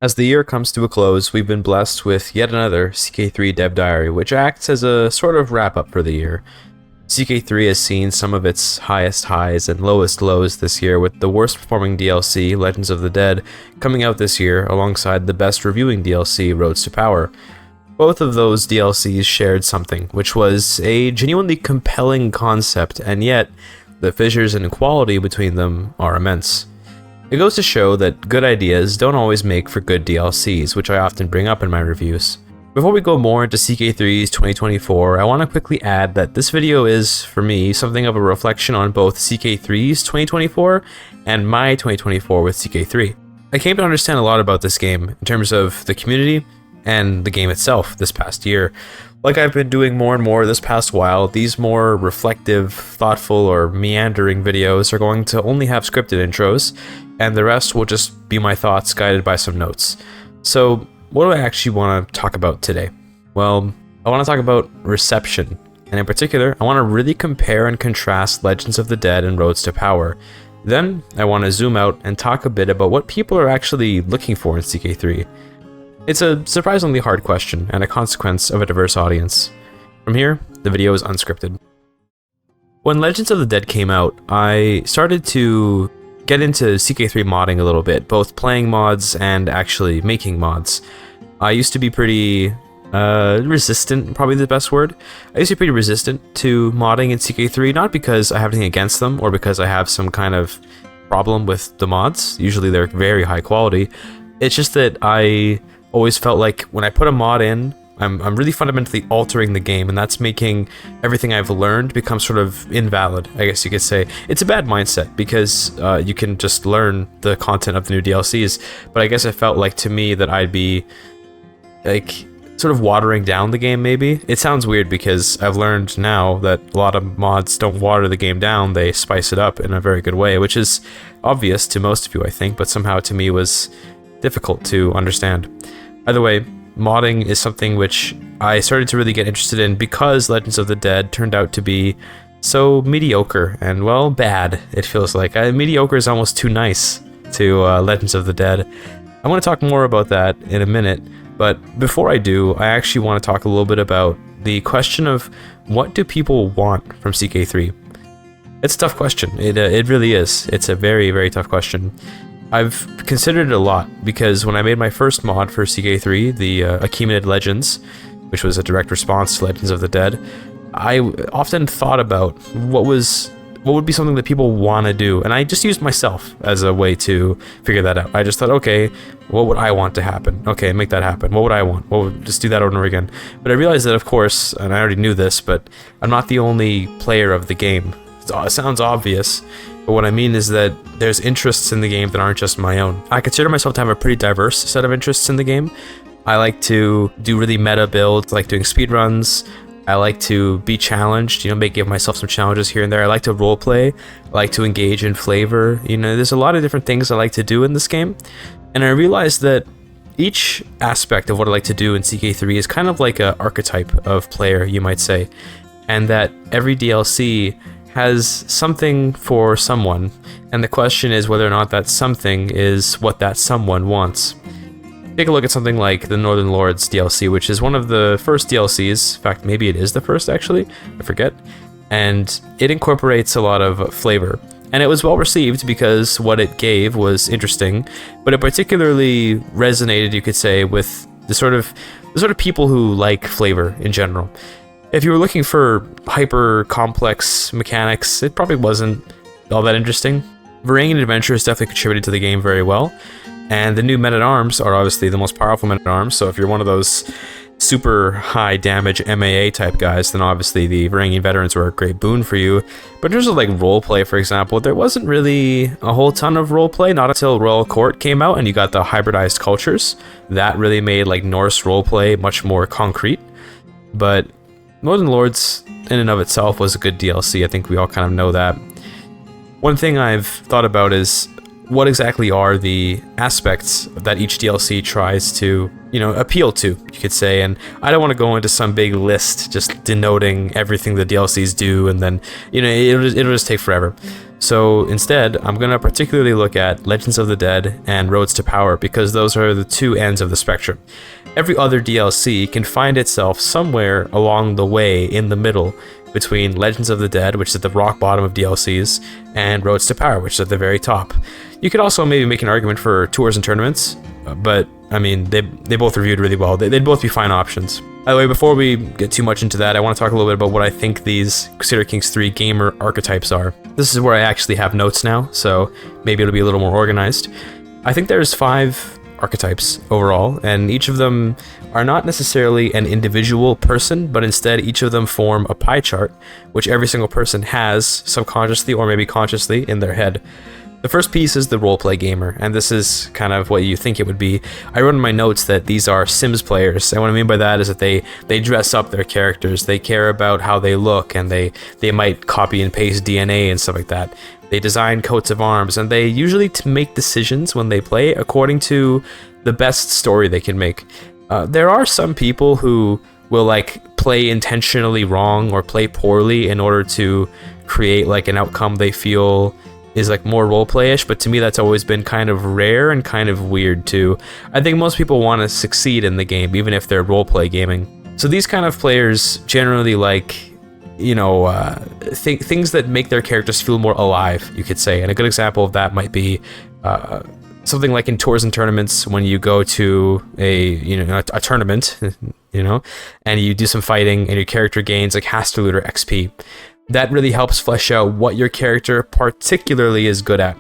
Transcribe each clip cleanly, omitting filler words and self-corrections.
As the year comes to a close, we've been blessed with yet another CK3 Dev Diary, which acts as a sort of wrap-up for the year. CK3 has seen some of its highest highs and lowest lows this year, with the worst performing DLC, Legends of the Dead, coming out this year alongside the best reviewing DLC, Roads to Power. Both of those DLCs shared something, which was a genuinely compelling concept, and yet the fissures in quality between them are immense. It goes to show that good ideas don't always make for good DLCs, which I often bring up in my reviews. Before we go more into CK3's 2024, I want to quickly add that this video is, for me, something of a reflection on both CK3's 2024 and my 2024 with CK3. I came to understand a lot about this game in terms of the community and the game itself this past year. Like I've been doing more and more this past while, these more reflective, thoughtful, or meandering videos are going to only have scripted intros, and the rest will just be my thoughts guided by some notes. So, what do I actually want to talk about today? Well, I want to talk about reception, and in particular, I want to really compare and contrast Legends of the Dead and Roads to Power. Then, I want to zoom out and talk a bit about what people are actually looking for in CK3. It's a surprisingly hard question, and a consequence of a diverse audience. From here, the video is unscripted. When Legends of the Dead came out, I started to get into CK3 modding a little bit, both playing mods and actually making mods. I used to be pretty resistant, probably the best word. I used to be pretty resistant to modding in CK3, not because I have anything against them, or because I have some kind of problem with the mods. Usually they're very high quality. It's just that I always felt like when I put a mod in, I'm really fundamentally altering the game, and that's making everything I've learned become sort of invalid, I guess you could say. It's a bad mindset, because you can just learn the content of the new DLCs, but I guess it felt like to me that I'd be, like, sort of watering down the game, maybe? It sounds weird, because I've learned now that a lot of mods don't water the game down, they spice it up in a very good way, which is obvious to most of you, I think, but somehow to me was difficult to understand. Either way, modding is something which I started to really get interested in because Legends of the Dead turned out to be so mediocre and, well, bad, it feels like. Mediocre is almost too nice to Legends of the Dead. I want to talk more about that in a minute, but before I do, I actually want to talk a little bit about the question of what do people want from CK3? It's a tough question. It really is. It's a very, very tough question. I've considered it a lot, because when I made my first mod for CK3, the Accumulated Legends, which was a direct response to Legends of the Dead, I often thought about what would be something that people want to do, and I just used myself as a way to figure that out. I just thought, okay, what would I want to happen? Okay, make that happen. What would I want? Just do that over and over again. But I realized that, of course, and I already knew this, but I'm not the only player of the game. It sounds obvious, but what I mean is that there's interests in the game that aren't just my own. I consider myself to have a pretty diverse set of interests in the game. I like to do really meta builds, like doing speedruns. I like to be challenged, give myself some challenges here and there. I like to roleplay. I like to engage in flavor. There's a lot of different things I like to do in this game. And I realized that each aspect of what I like to do in CK3 is kind of like an archetype of player, you might say. And that every DLC has something for someone, and the question is whether or not that something is what that someone wants. Take a look at something like the Northern Lords DLC, which is one of the first DLCs, in fact maybe it is the first actually, I forget, and it incorporates a lot of flavor. And it was well received because what it gave was interesting, but it particularly resonated, you could say, with the sort of people who like flavor in general. If you were looking for hyper-complex mechanics, it probably wasn't all that interesting. Varangian adventures definitely contributed to the game very well, and the new men-at-arms are obviously the most powerful men-at-arms, so if you're one of those super high damage MAA type guys, then obviously the Varangian veterans were a great boon for you. But in terms of like roleplay, for example, there wasn't really a whole ton of roleplay, not until Royal Court came out and you got the hybridized cultures. That really made like Norse roleplay much more concrete. But Northern Lords, in and of itself, was a good DLC. I think we all kind of know that. One thing I've thought about is what exactly are the aspects that each DLC tries to, appeal to, you could say. And I don't want to go into some big list just denoting everything the DLCs do, and then, it'll just take forever. So instead, I'm going to particularly look at Legends of the Dead and Roads to Power because those are the two ends of the spectrum. Every other DLC can find itself somewhere along the way in the middle between Legends of the Dead, which is at the rock bottom of DLCs, and Roads to Power, which is at the very top. You could also maybe make an argument for Tours and Tournaments, but I mean, they both reviewed really well. They'd both be fine options. By the way, before we get too much into that, I want to talk a little bit about what I think these Crusader Kings 3 gamer archetypes are. This is where I actually have notes now, so maybe it'll be a little more organized. I think there's 5 archetypes overall, and each of them are not necessarily an individual person, but instead each of them form a pie chart, which every single person has subconsciously or maybe consciously in their head. The first piece is the roleplay gamer, and this is kind of what you think it would be. I wrote in my notes that these are Sims players, and what I mean by that is that they dress up their characters, they care about how they look, and they might copy and paste DNA and stuff like that. They design coats of arms, and they usually make decisions when they play according to the best story they can make. There are some people who will like play intentionally wrong or play poorly in order to create like an outcome they feel is like more roleplay-ish, but to me that's always been kind of rare and kind of weird too. I think most people want to succeed in the game, even if they're roleplay gaming. So these kind of players generally like, you know, things that make their characters feel more alive, you could say. And a good example of that might be something like in Tours and Tournaments when you go to a tournament, you know, and you do some fighting and your character gains like Hasterloot or XP. That really helps flesh out what your character particularly is good at.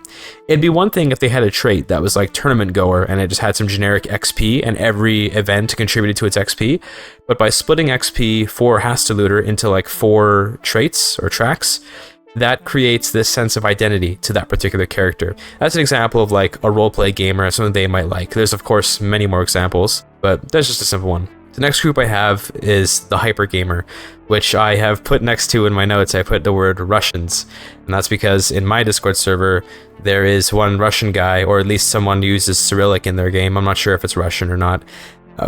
It'd be one thing if they had a trait that was like tournament goer and it just had some generic XP and every event contributed to its XP, but by splitting XP for Hasterlooter into like 4 traits or tracks, that creates this sense of identity to that particular character. That's an example of like a roleplay gamer, something they might like. There's of course many more examples, but that's just a simple one. The next group I have is the hyper gamer, which I have put next to in my notes. I put the word Russians, and that's because in my Discord server there is one Russian guy, or at least someone who uses Cyrillic in their game, I'm not sure if it's Russian or not,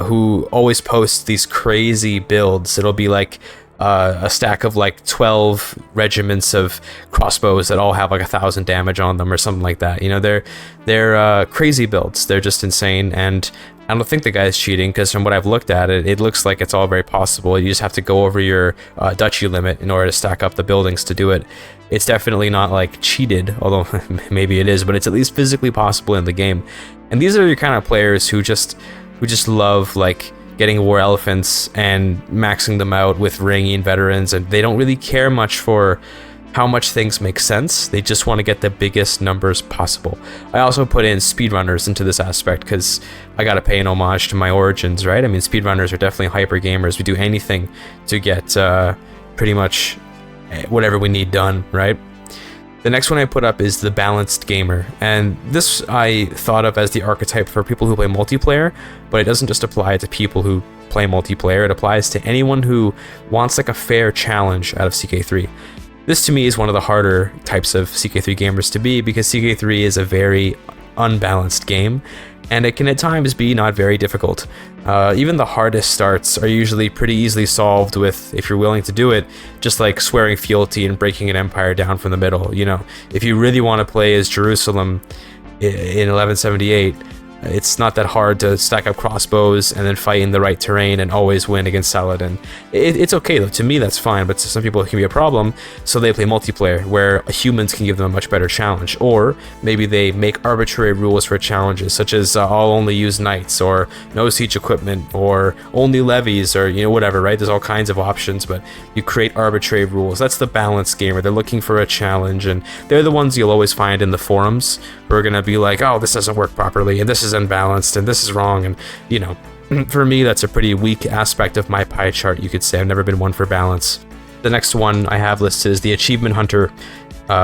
who always posts these crazy builds. It'll be like a stack of like 12 regiments of crossbows that all have like 1,000 damage on them or something like that. You know, they're crazy builds. They're just insane, and I don't think the guy's cheating, because from what I've looked at, it looks like it's all very possible. You just have to go over your duchy limit in order to stack up the buildings to do it. It's definitely not like cheated, although maybe it is, but it's at least physically possible in the game. And these are your kind of players who just love like getting war elephants and maxing them out with ringing veterans, and they don't really care much for how much things make sense. They just want to get the biggest numbers possible. I also put in speedrunners into this aspect because I gotta pay an homage to my origins, right? I mean, speedrunners are definitely hyper gamers. We do anything to get pretty much whatever we need done, right? The next one I put up is the balanced gamer, and this I thought of as the archetype for people who play multiplayer, but it doesn't just apply to people who play multiplayer. It applies to anyone who wants like a fair challenge out of CK3. This to me is one of the harder types of CK3 gamers to be, because CK3 is a very unbalanced game, and it can at times be not very difficult. Even the hardest starts are usually pretty easily solved with, if you're willing to do it, just like swearing fealty and breaking an empire down from the middle. You know, if you really want to play as Jerusalem in 1178, it's not that hard to stack up crossbows and then fight in the right terrain and always win against Saladin. It's okay though, to me that's fine, but to some people it can be a problem, so they play multiplayer, where humans can give them a much better challenge. Or maybe they make arbitrary rules for challenges, such as I'll only use knights, or no siege equipment, or only levies, or you know, whatever, right? There's all kinds of options, but you create arbitrary rules. That's the balanced gamer. They're looking for a challenge, and they're the ones you'll always find in the forums who are gonna be like, oh, this doesn't work properly, and this is unbalanced, and this is wrong, and you know, for me that's a pretty weak aspect of my pie chart, you could say. I've never been one for balance. The next one I have listed is the achievement hunter,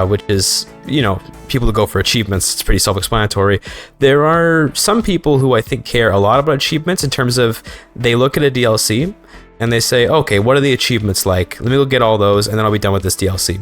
which is, you know, people who go for achievements. It's pretty self-explanatory. There are some people who I think care a lot about achievements in terms of they look at a DLC and they say, okay, what are the achievements like? Let me go get all those and then I'll be done with this DLC.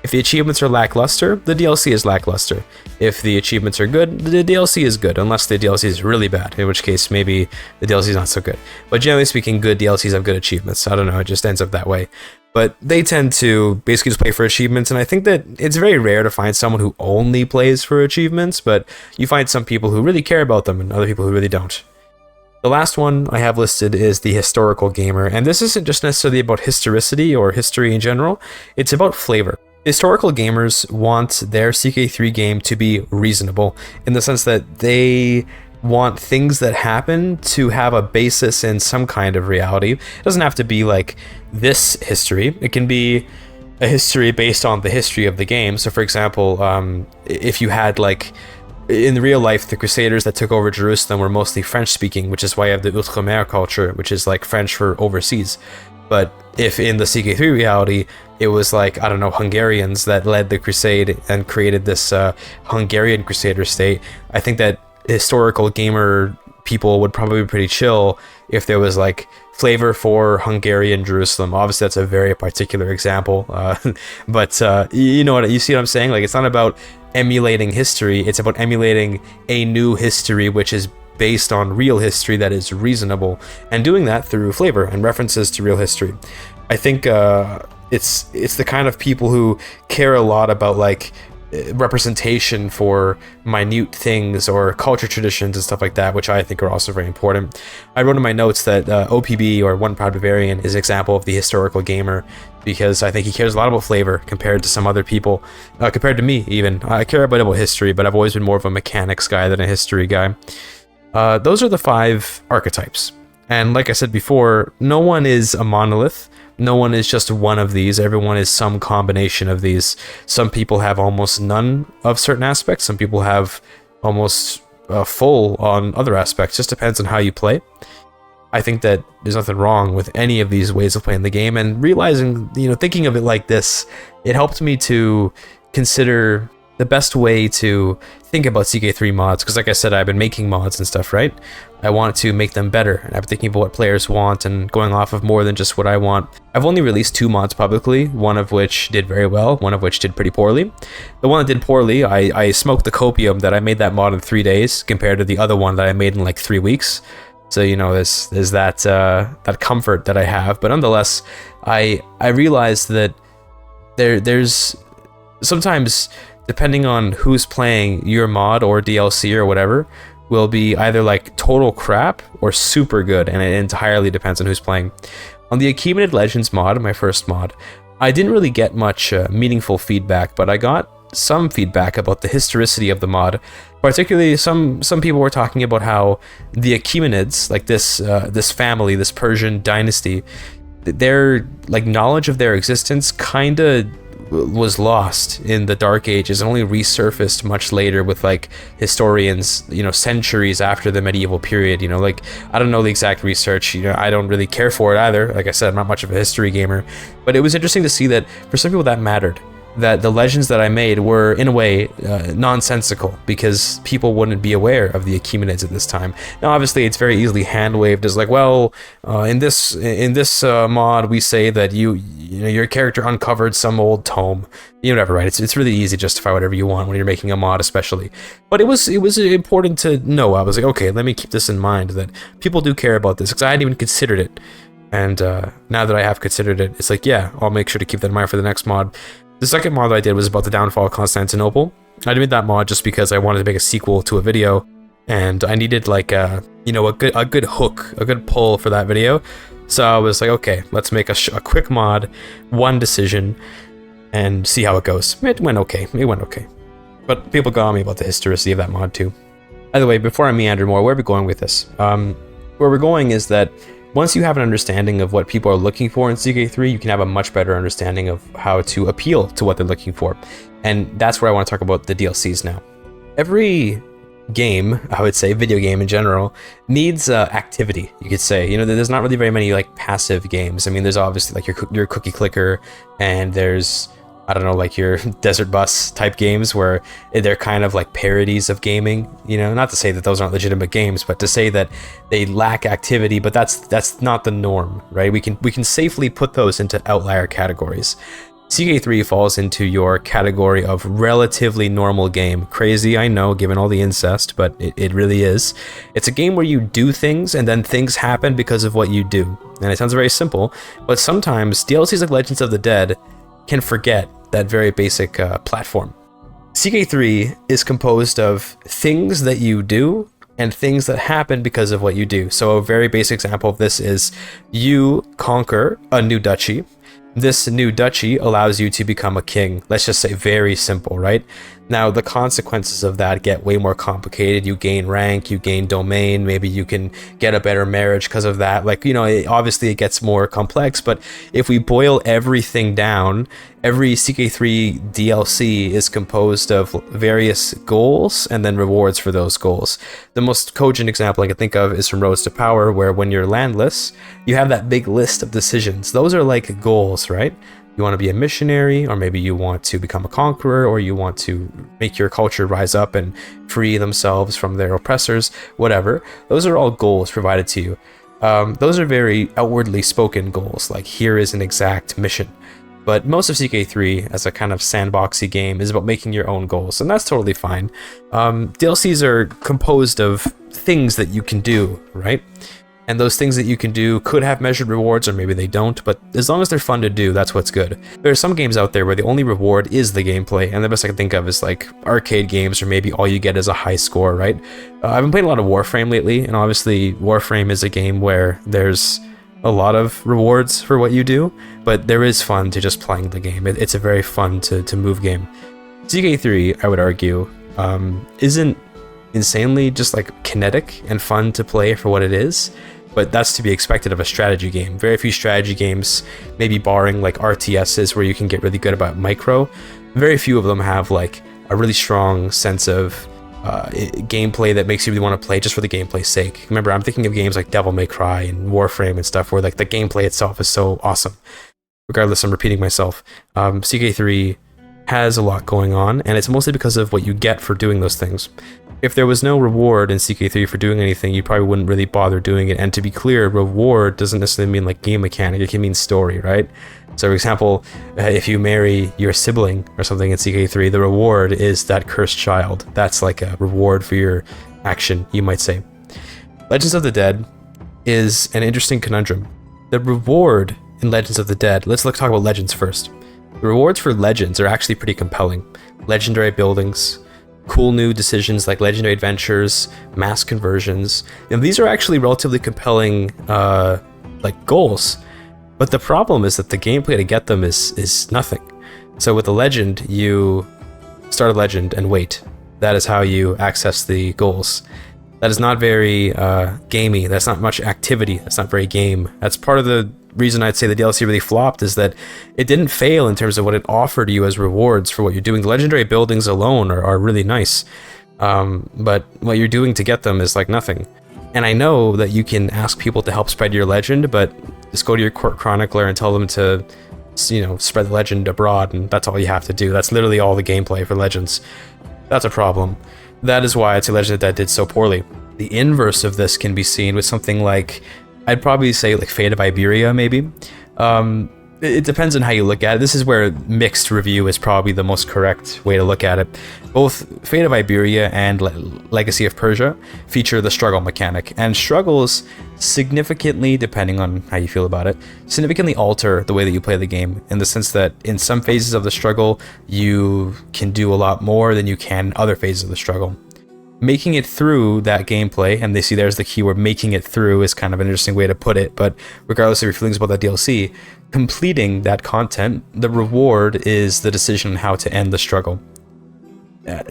If the achievements are lackluster, the DLC is lackluster. If the achievements are good, the DLC is good, unless the DLC is really bad, in which case maybe the DLC is not so good. But generally speaking, good DLCs have good achievements. I don't know, it just ends up that way. but they tend to basically just play for achievements, and I think that it's very rare to find someone who only plays for achievements, but you find some people who really care about them and other people who really don't. The last one I have listed is the historical gamer, and this isn't just necessarily about historicity or history in general, it's about flavor. Historical gamers want their CK3 game to be reasonable, in the sense that they want things that happen to have a basis in some kind of reality. It doesn't have to be like this history. It can be a history based on the history of the game. So for example, if you had like, in real life, the Crusaders that took over Jerusalem were mostly French speaking, which is why you have the Outre-mer culture, which is like French for overseas. But if in the CK3 reality, it was like, I don't know, Hungarians that led the crusade and created this Hungarian Crusader state, I think that historical gamer people would probably be pretty chill if there was like flavor for Hungarian Jerusalem. Obviously that's a very particular example, but you see what I'm saying? Like, it's not about emulating history, it's about emulating a new history which is based on real history that is reasonable, and doing that through flavor and references to real history. I think it's the kind of people who care a lot about like representation for minute things or culture traditions and stuff like that, which I think are also very important. I wrote in my notes that OPB, or One Proud Bavarian, is an example of the historical gamer, because I think he cares a lot about flavor compared to some other people, compared to me even. I care about history, but I've always been more of a mechanics guy than a history guy. Those are the 5 archetypes. And like I said before, no one is a monolith. No one is just one of these. Everyone is some combination of these. Some people have almost none of certain aspects. Some people have almost full on other aspects. Just depends on how you play. I think that there's nothing wrong with any of these ways of playing the game, and realizing, thinking of it like this, it helped me to consider the best way to think about CK3 mods, because like I said, I've been making mods and stuff, right? I want to make them better, and I've been thinking about what players want and going off of more than just what I want. I've only released 2 mods publicly, one of which did very well, one of which did pretty poorly. The one that did poorly, I smoked the copium that I made that mod in 3 days compared to the other one that I made in like 3 weeks. So there's that comfort that I have, but nonetheless, I realized that there's sometimes, depending on who's playing, your mod or DLC or whatever will be either like total crap or super good, and it entirely depends on who's playing. On the Achaemenid Legends mod, my first mod, I didn't really get much meaningful feedback, but I got some feedback about the historicity of the mod. Particularly, some people were talking about how the Achaemenids, like this family, this Persian dynasty, their like knowledge of their existence kind of was lost in the Dark Ages and only resurfaced much later with like historians, centuries after the medieval period. Like, I don't know the exact research, I don't really care for it either. Like I said, I'm not much of a history gamer, but it was interesting to see that for some people that mattered, that the legends that I made were, in a way, nonsensical, because people wouldn't be aware of the Achaemenids at this time. Now, obviously, it's very easily hand-waved as like, well, in this mod, we say that your character uncovered some old tome. Whatever, right? It's really easy to justify whatever you want when you're making a mod, especially. But it was important to know. I was like, okay, let me keep this in mind, that people do care about this, because I hadn't even considered it. And now that I have considered it, it's like, yeah, I'll make sure to keep that in mind for the next mod. The second mod that I did was about the downfall of Constantinople. I made that mod just because I wanted to make a sequel to a video, and I needed like a good hook, a good pull for that video. So I was like, okay, let's make a quick mod, one decision, and see how it goes. It went okay. But people got on me about the historicity of that mod too. By the way, before I meander more, where are we going with this? Where we're going is that once you have an understanding of what people are looking for in CK3, you can have a much better understanding of how to appeal to what they're looking for. And that's where I want to talk about the DLCs now. Every game, I would say, video game in general, needs activity, you could say. There's not really very many like passive games. I mean, there's obviously like your cookie clicker, and there's, I don't know, like your Desert Bus type games where they're kind of like parodies of gaming, not to say that those aren't legitimate games, but to say that they lack activity, but that's not the norm, right? We can safely put those into outlier categories. CK3 falls into your category of relatively normal game. Crazy, I know, given all the incest, but it really is. It's a game where you do things and then things happen because of what you do. And it sounds very simple, but sometimes DLCs like Legends of the Dead can forget that very basic platform. CK3 is composed of things that you do and things that happen because of what you do. So a very basic example of this is you conquer a new duchy. This new duchy allows you to become a king. Let's just say very simple, right? Now, the consequences of that get way more complicated. You gain rank, you gain domain, maybe you can get a better marriage because of that. Like, you know, obviously it gets more complex, but if we boil everything down, every CK3 DLC is composed of various goals and then rewards for those goals. The most cogent example I can think of is from Roads to Power, where when you're landless, you have that big list of decisions. Those are like goals, right? You want to be a missionary, or maybe you want to become a conqueror, or you want to make your culture rise up and free themselves from their oppressors, whatever. Those are all goals provided to you. Those are very outwardly spoken goals, like here is an exact mission. But most of CK3, as a kind of sandboxy game, is about making your own goals, and that's totally fine. DLCs are composed of things that you can do, right? And those things that you can do could have measured rewards, or maybe they don't, but as long as they're fun to do, that's what's good. There are some games out there where the only reward is the gameplay, and the best I can think of is like arcade games, or maybe all you get is a high score, right? I've been playing a lot of Warframe lately, and obviously Warframe is a game where there's a lot of rewards for what you do, but there is fun to just playing the game. It's a very fun to move game. CK3, I would argue, isn't insanely just like kinetic and fun to play for what it is, but that's to be expected of a strategy game. Very few strategy games, maybe barring like RTSs where you can get really good about micro, very few of them have like a really strong sense of gameplay that makes you really want to play just for the gameplay's sake. Remember, I'm thinking of games like Devil May Cry and Warframe and stuff where like the gameplay itself is so awesome. Regardless, I'm repeating myself. CK3 has a lot going on, and it's mostly because of what you get for doing those things. If there was no reward in CK3 for doing anything, you probably wouldn't really bother doing it. And to be clear, reward doesn't necessarily mean like game mechanic, it can mean story, right? So for example, if you marry your sibling or something in CK3, the reward is that cursed child. That's like a reward for your action, you might say. Legends of the Dead is an interesting conundrum. The reward in Legends of the Dead, let's talk about Legends first. The rewards for Legends are actually pretty compelling. Legendary buildings, cool new decisions like legendary adventures, mass conversions. And these are actually relatively compelling like goals. But the problem is that the gameplay to get them is nothing. So with a legend, you start a legend and wait. That is how you access the goals. That is not very gamey. That's not much activity. That's not very game. That's part of the reason I'd say the DLC really flopped, is that it didn't fail in terms of what it offered you as rewards for what you're doing. The legendary buildings alone are really nice, but what you're doing to get them is like nothing. And I know that you can ask people to help spread your legend, but just go to your court chronicler and tell them to, you know, spread the legend abroad, and that's all you have to do. That's literally all the gameplay for Legends. That's a problem. That is why I'd say Legend of the Dead did so poorly. The inverse of this can be seen with something like, I'd probably say like Fate of Iberia, maybe. It depends on how you look at it. This is where mixed review is probably the most correct way to look at it. Both Fate of Iberia and Legacy of Persia feature the struggle mechanic, and struggles significantly, depending on how you feel about it, significantly alter the way that you play the game, in the sense that in some phases of the struggle, you can do a lot more than you can in other phases of the struggle. Making it through that gameplay, and they see there's the keyword, making it through is kind of an interesting way to put it, but regardless of your feelings about that DLC, completing that content, the reward is the decision on how to end the struggle.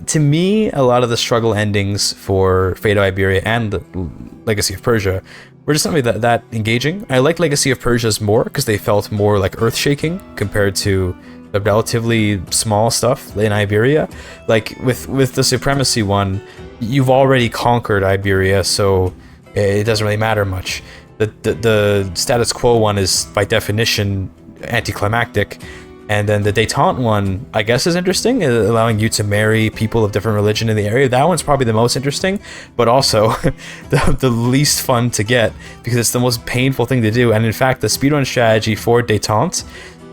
To me, a lot of the struggle endings for Fate of Iberia and Legacy of Persia were just not really that engaging. I like Legacy of Persia's more because they felt more like earth-shaking compared to the relatively small stuff in Iberia. Like with the Supremacy one, you've already conquered Iberia, so it doesn't really matter much. The status quo one is by definition anticlimactic, and then the Détente one, I guess, is interesting, allowing you to marry people of different religion in the area. That one's probably the most interesting, but also the least fun to get, because it's the most painful thing to do. And in fact, the speedrun strategy for Détente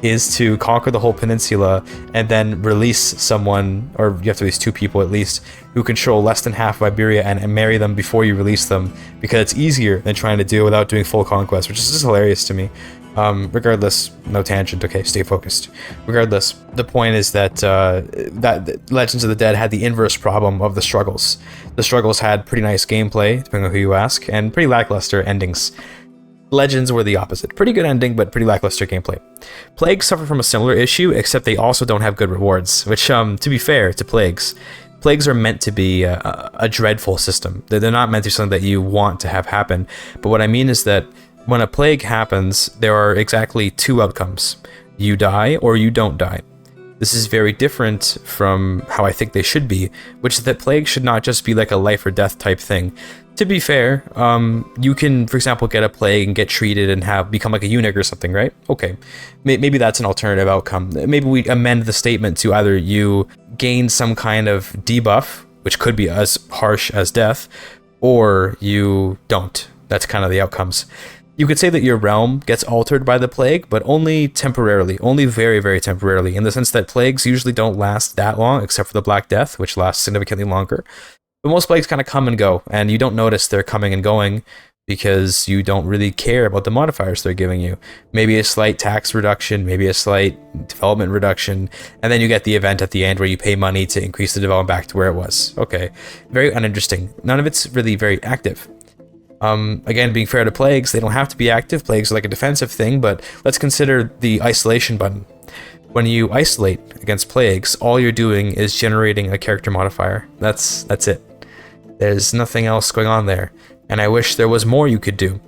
is to conquer the whole peninsula and then release someone, or you have to release 2 people at least, who control less than half of Iberia and marry them before you release them, because it's easier than trying to do without doing full conquest, which is just hilarious to me. Regardless, no tangent, okay, stay focused. Regardless, the point is that that Legends of the Dead had the inverse problem of the Struggles. The Struggles had pretty nice gameplay, depending on who you ask, and pretty lackluster endings. Legends were the opposite. Pretty good ending, but pretty lackluster gameplay. Plagues suffer from a similar issue, except they also don't have good rewards, which, to be fair to Plagues are meant to be a dreadful system. They're not meant to be something that you want to have happen. But what I mean is that when a plague happens, there are exactly 2 outcomes. You die or you don't die. This is very different from how I think they should be, which is that plague should not just be like a life or death type thing. To be fair, you can, for example, get a plague and get treated and become like a eunuch or something, right? Okay, maybe that's an alternative outcome. Maybe we amend the statement to either you gain some kind of debuff, which could be as harsh as death, or you don't. That's kind of the outcomes. You could say that your realm gets altered by the plague, but only temporarily, only very, very temporarily, in the sense that plagues usually don't last that long, except for the Black Death, which lasts significantly longer. But most plagues kind of come and go, and you don't notice they're coming and going because you don't really care about the modifiers they're giving you. Maybe a slight tax reduction, maybe a slight development reduction, and then you get the event at the end where you pay money to increase the development back to where it was. Okay, very uninteresting. None of it's really very active. Again, being fair to plagues, they don't have to be active. Plagues are like a defensive thing, but let's consider the isolation button. When you isolate against plagues, all you're doing is generating a character modifier. That's it. There's nothing else going on there. And I wish there was more you could do.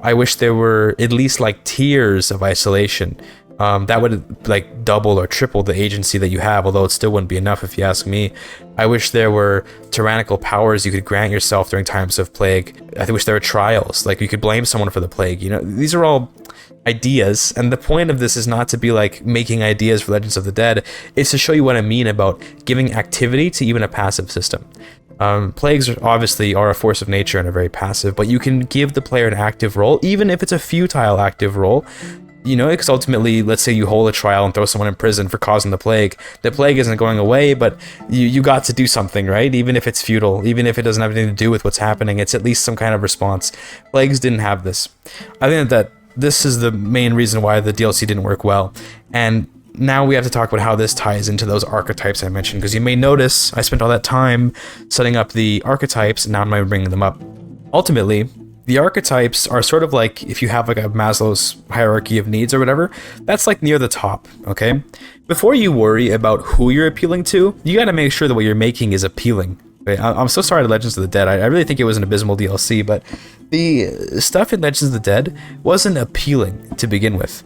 I wish there were at least like tiers of isolation. That would like double or triple the agency that you have, although it still wouldn't be enough if you ask me. I wish there were tyrannical powers you could grant yourself during times of plague. I wish there were trials, like you could blame someone for the plague. You know, these are all ideas, and the point of this is not to be like making ideas for Legends of the Dead. It's to show you what I mean about giving activity to even a passive system. Plagues obviously are a force of nature and are very passive, but you can give the player an active role, even if it's a futile active role. You know, because ultimately, let's say you hold a trial and throw someone in prison for causing the plague. The plague isn't going away, but you got to do something, right? Even if it's futile, even if it doesn't have anything to do with what's happening, it's at least some kind of response. Plagues didn't have this. I think that this is the main reason why the DLC didn't work well. And now we have to talk about how this ties into those archetypes I mentioned, because you may notice I spent all that time setting up the archetypes, and now I'm bringing them up. Ultimately, the archetypes are sort of like if you have like a Maslow's hierarchy of needs or whatever, that's like near the top, okay? Before you worry about who you're appealing to, you gotta make sure that what you're making is appealing. Okay? I'm so sorry to Legends of the Dead. I really think it was an abysmal DLC, but the stuff in Legends of the Dead wasn't appealing to begin with.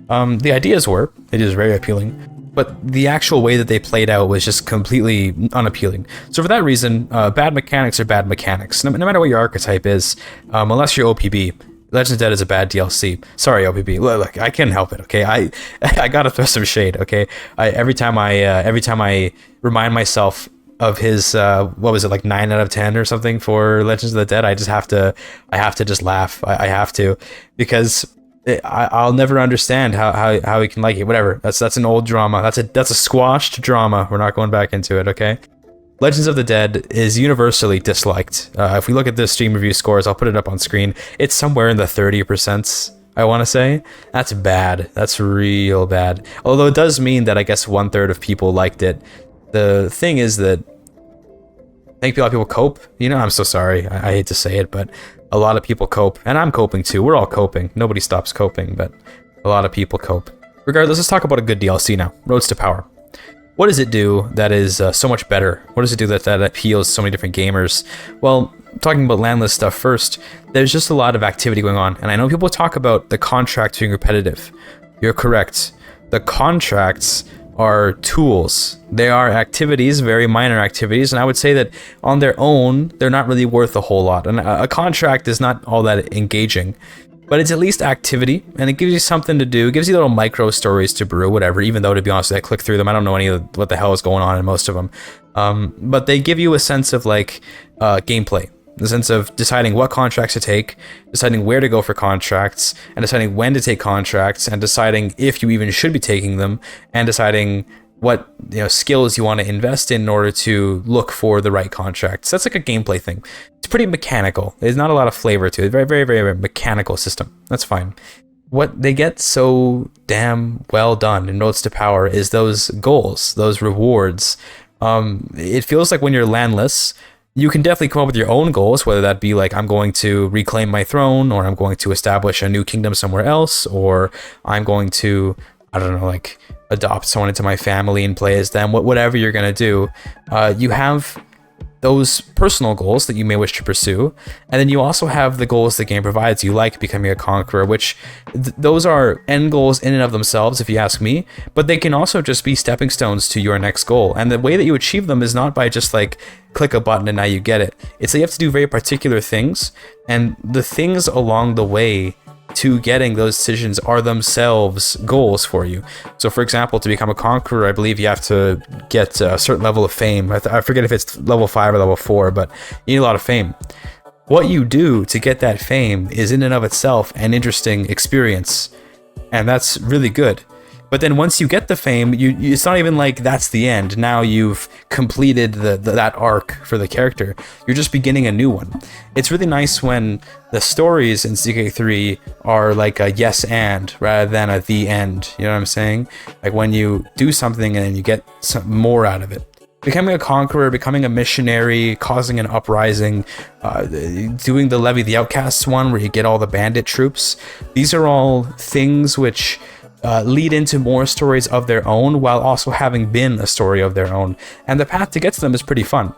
The ideas were, it is very appealing, but the actual way that they played out was just completely unappealing. So for that reason, bad mechanics are bad mechanics. No matter what your archetype is, unless you're OPB, Legends of the Dead is a bad DLC. Sorry, OPB. Look, I can't help it. Okay, I gotta throw some shade. Okay, every time I remind myself of his what was it, like 9 out of 10 or something for Legends of the Dead, I have to just laugh. I have to, because I'll never understand how he can like it. Whatever. That's an old drama. That's a squashed drama. We're not going back into it, okay? Legends of the Dead is universally disliked. If we look at the Steam review scores, I'll put it up on screen. It's somewhere in the 30%, I want to say. That's bad. That's real bad. Although it does mean that I guess 1/3 of people liked it. The thing is that I think a lot of people cope. You know, I'm so sorry. I hate to say it, but a lot of people cope, and I'm coping too. We're all coping. Nobody stops coping, but a lot of people cope. Regardless, let's talk about a good DLC now. Roads to Power. What does it do that is so much better? What does it do that appeals to so many different gamers? Well, talking about landless stuff first, there's just a lot of activity going on, and I know people talk about the contract being repetitive. You're correct. The contracts are tools. They are activities, very minor activities, and I would say that on their own, they're not really worth a whole lot. And a contract is not all that engaging, but it's at least activity, and it gives you something to do. It gives you little micro stories to brew, whatever, even though, to be honest, I click through them, I don't know any of what the hell is going on in most of them. But they give you a sense of like gameplay. the sense of deciding what contracts to take, deciding where to go for contracts, and deciding when to take contracts, and deciding if you even should be taking them, and deciding what skills you want to invest in order to look for the right contracts. That's like a gameplay thing. It's pretty mechanical. There's not a lot of flavor to it. Very, very, very, very mechanical system. That's fine. What they get so damn well done in Roads to Power is those goals, those rewards. It feels like when you're landless, you can definitely come up with your own goals, whether that be like, I'm going to reclaim my throne, or I'm going to establish a new kingdom somewhere else, or I'm going to, I don't know, like adopt someone into my family and play as them. Whatever you're going to do, you have those personal goals that you may wish to pursue, and then you also have the goals the game provides you, like becoming a conqueror, which those are end goals in and of themselves, if you ask me, but they can also just be stepping stones to your next goal. And the way that you achieve them is not by just like click a button and now you get it. It's that you have to do very particular things, and the things along the way to getting those decisions are themselves goals for you. So for example, to become a conqueror, I believe you have to get a certain level of fame. I forget if it's level 5 or level 4, but you need a lot of fame. What you do to get that fame is in and of itself an interesting experience, and that's really good. But then once you get the fame, it's not even like that's the end. Now you've completed that arc for the character. You're just beginning a new one. It's really nice when the stories in CK3 are like a yes and rather than a the end. You know what I'm saying? Like when you do something and then you get some more out of it. Becoming a conqueror, becoming a missionary, causing an uprising, doing the Levy the Outcasts one where you get all the bandit troops. These are all things which lead into more stories of their own while also having been a story of their own. And the path to get to them is pretty fun.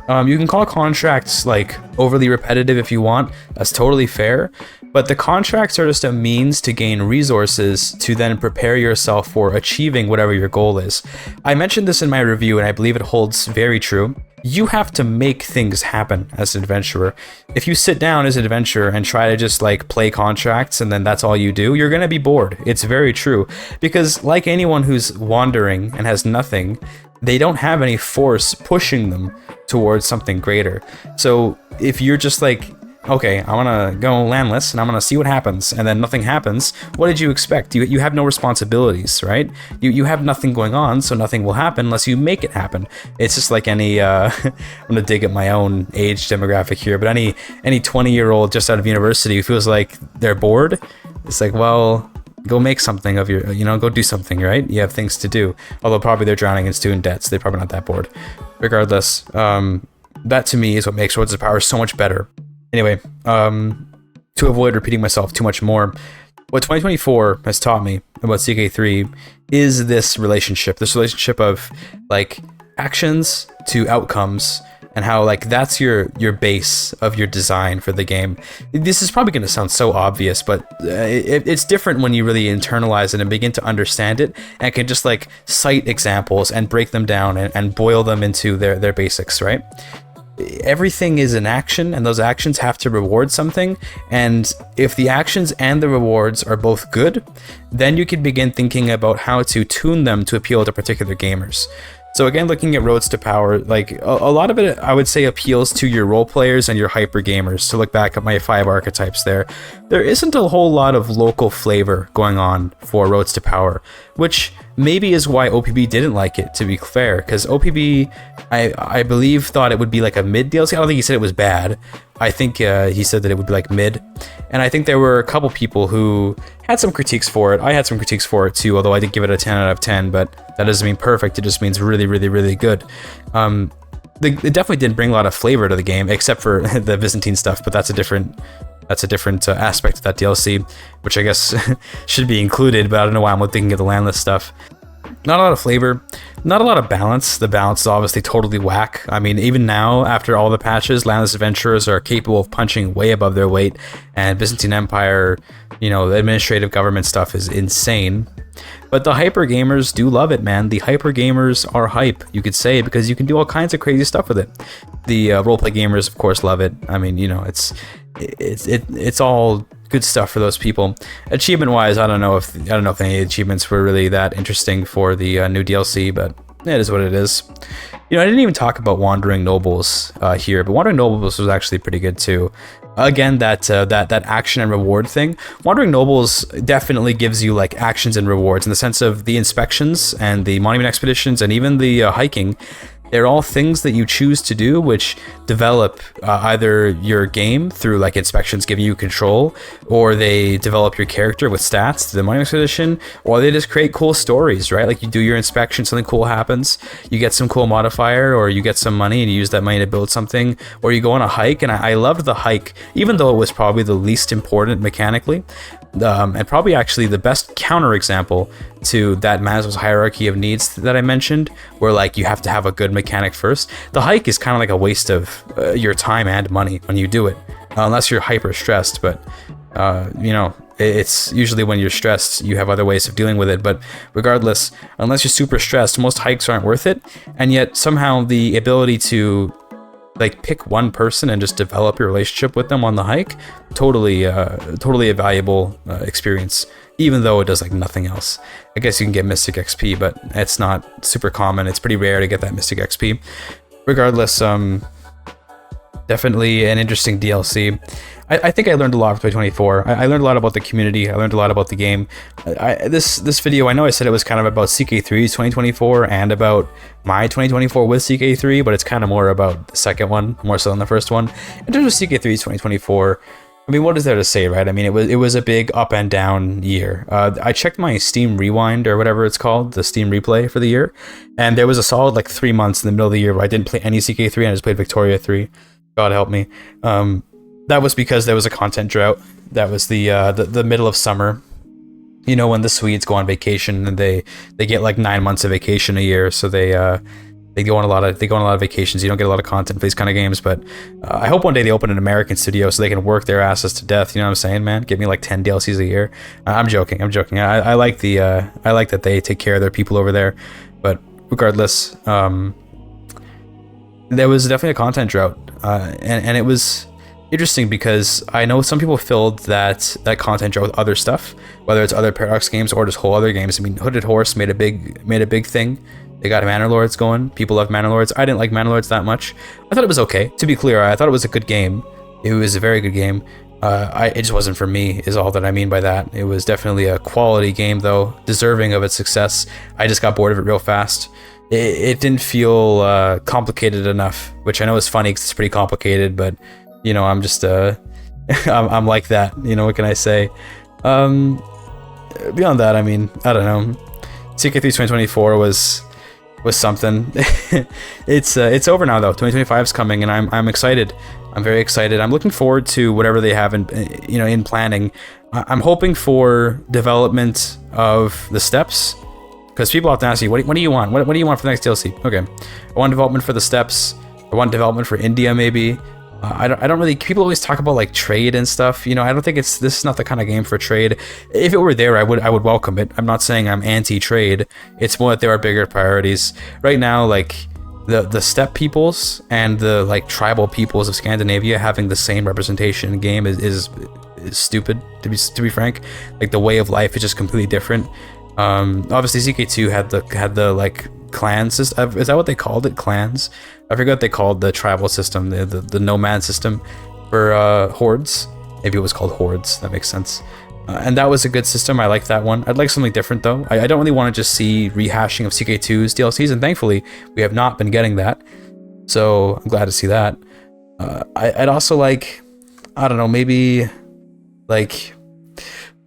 You can call contracts like overly repetitive if you want. That's totally fair. But the contracts are just a means to gain resources to then prepare yourself for achieving whatever your goal is. I mentioned this in my review, and I believe it holds very true. You have to make things happen as an adventurer. If you sit down as an adventurer and try to just like play contracts and then that's all you do, you're gonna be bored. It's very true. Because like anyone who's wandering and has nothing, they don't have any force pushing them towards something greater. So if you're just like, okay, I want to go landless and I'm going to see what happens, and then nothing happens, what did you expect? You have no responsibilities, right? You have nothing going on, so nothing will happen unless you make it happen. It's just like any, I'm going to dig at my own age demographic here, but any 20-year-old just out of university who feels like they're bored, it's like, well, go make something of your, go do something, right? You have things to do. Although probably they're drowning in student debts. They're probably not that bored. Regardless, that to me is what makes Roads to Power so much better. Anyway, to avoid repeating myself too much more, what 2024 has taught me about CK3 is this relationship of like actions to outcomes, and how like that's your base of your design for the game. This is probably going to sound so obvious, but it's different when you really internalize it and begin to understand it, and can just like cite examples and break them down and boil them into their basics, right? Everything is an action, and those actions have to reward something, and if the actions and the rewards are both good, then you can begin thinking about how to tune them to appeal to particular gamers. So again, looking at Roads to Power, like a lot of it, I would say, appeals to your role players and your hyper gamers. To look back at my 5 archetypes there isn't a whole lot of local flavor going on for Roads to Power, which maybe is why OPB didn't like it, to be fair, because OPB, I believe, thought it would be like a mid DLC. I don't think he said it was bad. I think he said that it would be like mid, and I think there were a couple people who had some critiques for it. I had some critiques for it too, although I did give it a 10 out of 10, but that doesn't mean perfect. It just means really, really, really good. It definitely didn't bring a lot of flavor to the game, except for the Byzantine stuff, but that's a different aspect of that DLC, which I guess should be included, but I don't know why I'm thinking of the landless stuff. Not a lot of flavor, not a lot of balance. The balance is obviously totally whack. I mean, even now, after all the patches, landless adventurers are capable of punching way above their weight, and Byzantine Empire, the administrative government stuff is insane. But the hyper gamers do love it, man. The hyper gamers are hype, you could say, because you can do all kinds of crazy stuff with it. The roleplay gamers, of course, love it. I mean, it's all good stuff for those people. Achievement wise, I don't know if any achievements were really that interesting for the new DLC, but It is what it is. You know, I didn't even talk about Wandering Nobles here, but Wandering Nobles was actually pretty good too. Again, that action and reward thing. Wandering Nobles definitely gives you like actions and rewards in the sense of the inspections and the monument expeditions and even the hiking. They're all things that you choose to do, which develop either your game through like inspections giving you control, or they develop your character with stats to the Monument Expedition, or they just create cool stories, right? Like you do your inspection, something cool happens, you get some cool modifier, or you get some money and you use that money to build something, or you go on a hike. And I loved the hike, even though it was probably the least important mechanically. And probably actually the best counterexample to that Maslow's hierarchy of needs that I mentioned, where like you have to have a good mechanic first. The hike is kind of like a waste of your time and money when you do it, unless you're hyper stressed. But you know, it's usually when you're stressed, you have other ways of dealing with it. But regardless, unless you're super stressed, most hikes aren't worth it. And yet somehow the ability to like pick one person and just develop your relationship with them on the hike, totally a valuable experience, even though it does like nothing else. I guess you can get Mystic XP, but it's not super common. It's pretty rare to get that Mystic XP. Regardless, definitely an interesting DLC. I think I learned a lot from 2024. I learned a lot about the community. I learned a lot about the game. This video, I know I said it was kind of about CK3's 2024 and about my 2024 with CK3, but it's kind of more about the second one, more so than the first one. In terms of CK3's 2024, I mean, what is there to say, right? I mean, it was a big up and down year. I checked my Steam Rewind or whatever it's called, the Steam Replay for the year, and there was a solid like 3 months in the middle of the year where I didn't play any CK3 and I just played Victoria 3. God help me. That was because there was a content drought. That was the middle of summer. You know, when the Swedes go on vacation and they get like 9 months of vacation a year, so they go on a lot of vacations. You don't get a lot of content for these kind of games, but I hope one day they open an American studio so they can work their asses to death. You know what I'm saying, man? Give me like 10 DLCs a year. I'm joking. I like I like that they take care of their people over there. But regardless, there was definitely a content drought, and it was interesting because I know some people filled that content drought with other stuff, whether it's other Paradox games or just whole other games. I mean, Hooded Horse made a big thing. They got Manor Lords going. People love Manor Lords. I didn't like Manor Lords that much. I thought it was okay. To be clear, I thought it was a good game. It was a very good game. It just wasn't for me, is all that I mean by that. It was definitely a quality game, though, deserving of its success. I just got bored of it real fast. It didn't feel complicated enough, which I know is funny because it's pretty complicated, but you know, I'm just I'm like that. You know, what can I say? Beyond that, I mean, I don't know. CK3 2024 was something. It's over now though. 2025 is coming, and I'm excited. I'm very excited. I'm looking forward to whatever they have in planning. I'm hoping for development of the steps, because people often ask me, what do you want? What do you want for the next DLC? Okay, I want development for the steps. I want development for India maybe. I don't really. People always talk about like trade and stuff. You know, I don't think this is not the kind of game for trade. If it were there, I would welcome it. I'm not saying I'm anti-trade. It's more that there are bigger priorities right now. Like the steppe peoples and the like tribal peoples of Scandinavia having the same representation in game is stupid. To be frank, like the way of life is just completely different. Obviously CK2 had the like clan system. Is that what they called it? Clans? I forgot what they called the tribal system, the nomad system for hordes. Maybe it was called hordes. That makes sense. And that was a good system. I like that one. I'd like something different though. I don't really want to just see rehashing of CK2's DLCs, and thankfully we have not been getting that. So I'm glad to see that. I'd also like, I don't know, maybe like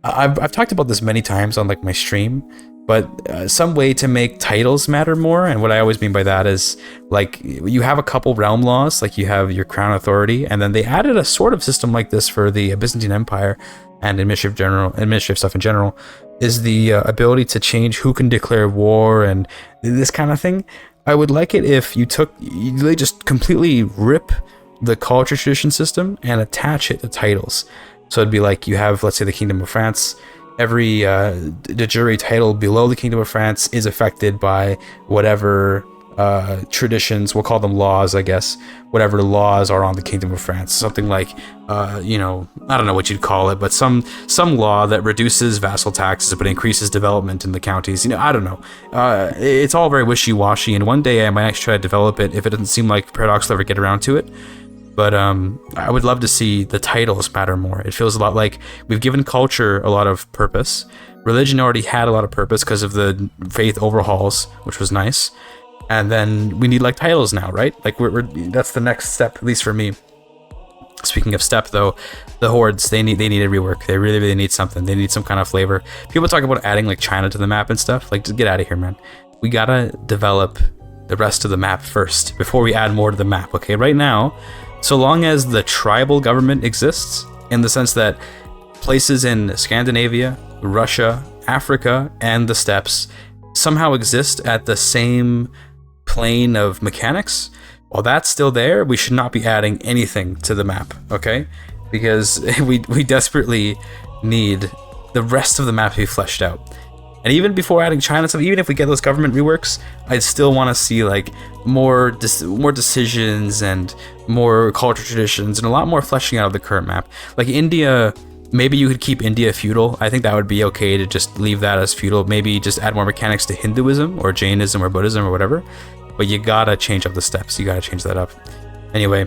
I've talked about this many times on like my stream, but some way to make titles matter more. And what I always mean by that is like you have a couple realm laws, like you have your crown authority, and then they added a sort of system like this for the Byzantine Empire and administrative stuff in general, is the ability to change who can declare war and this kind of thing. I would like it if you really just completely rip the culture tradition system and attach it to titles. So it'd be like you have, let's say, the Kingdom of France. Every de jure title below the Kingdom of France is affected by whatever traditions, we'll call them laws, I guess, whatever laws are on the Kingdom of France. Something like, you know, I don't know what you'd call it, but some law that reduces vassal taxes but increases development in the counties. You know, I don't know. It's all very wishy-washy, and one day I might actually try to develop it if it doesn't seem like Paradox will ever get around to it. But I would love to see the titles matter more. It feels a lot like we've given culture a lot of purpose. Religion already had a lot of purpose because of the faith overhauls, which was nice. And then we need like titles now, right? Like that's the next step, at least for me. Speaking of step though, the hordes, they need a rework. They really need something. They need some kind of flavor. People talk about adding like China to the map and stuff. Like, just get out of here, man. We gotta develop the rest of the map first before we add more to the map. Okay, right now, so long as the tribal government exists, in the sense that places in Scandinavia, Russia, Africa, and the steppes somehow exist at the same plane of mechanics, while that's still there, we should not be adding anything to the map, okay? Because we desperately need the rest of the map to be fleshed out. And even before adding China stuff, even if we get those government reworks, I'd still want to see like more decisions and more culture traditions and a lot more fleshing out of the current map. Like India, maybe you could keep India feudal. I think that would be okay to just leave that as feudal. Maybe just add more mechanics to Hinduism or Jainism or Buddhism or whatever. But you gotta change up the steps. You gotta change that up. Anyway,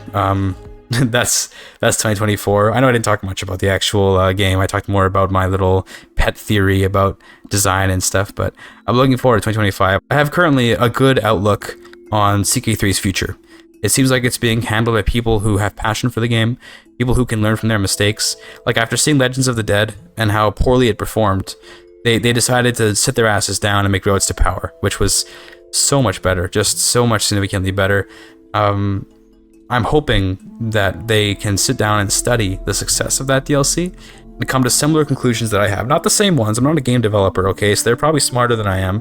that's 2024. I know I didn't talk much about the actual game. I talked more about my little pet theory about design and stuff, but I'm looking forward to 2025. I have currently a good outlook on CK3's future. It seems like it's being handled by people who have passion for the game, people who can learn from their mistakes. Like after seeing Legends of the Dead and how poorly it performed, they decided to sit their asses down and make Roads to Power, which was so much better, just so much significantly better. I'm hoping that they can sit down and study the success of that DLC and come to similar conclusions that I have. Not the same ones. I'm not a game developer, okay? So they're probably smarter than I am,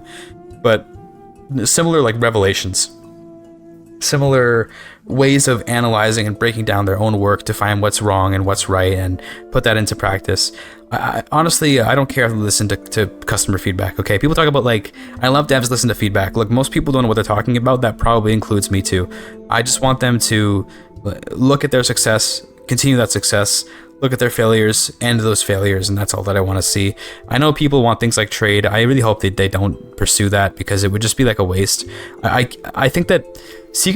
but similar like revelations. Similar ways of analyzing and breaking down their own work to find what's wrong and what's right and put that into practice. Honestly, I don't care if they listen to customer feedback, okay? People talk about like, I love devs listen to feedback. Look, most people don't know what they're talking about. That probably includes me too. I just want them to look at their success, continue that success, look at their failures, end those failures, and that's all that I want to see. I know people want things like trade. I really hope they don't pursue that because it would just be like a waste. I think that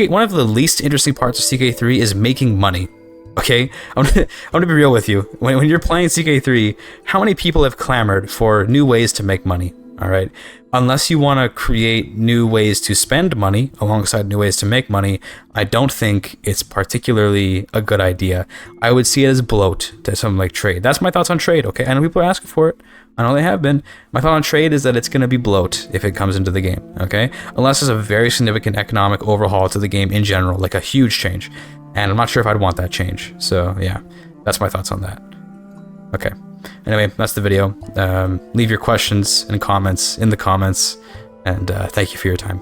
one of the least interesting parts of CK3 is making money. Okay, I'm gonna be real with you. When you're playing CK3, how many people have clamored for new ways to make money? All right, unless you want to create new ways to spend money alongside new ways to make money, I don't think it's particularly a good idea. I would see it as bloat to something like trade. That's my thoughts on trade. Okay, I know people are asking for it. I know they have been. My thought on trade is that it's going to be bloat if it comes into the game. Okay, unless there's a very significant economic overhaul to the game in general, like a huge change. And I'm not sure if I'd want that change. So yeah, that's my thoughts on that. Okay. Anyway, that's the video. Leave your questions and comments in the comments. And thank you for your time.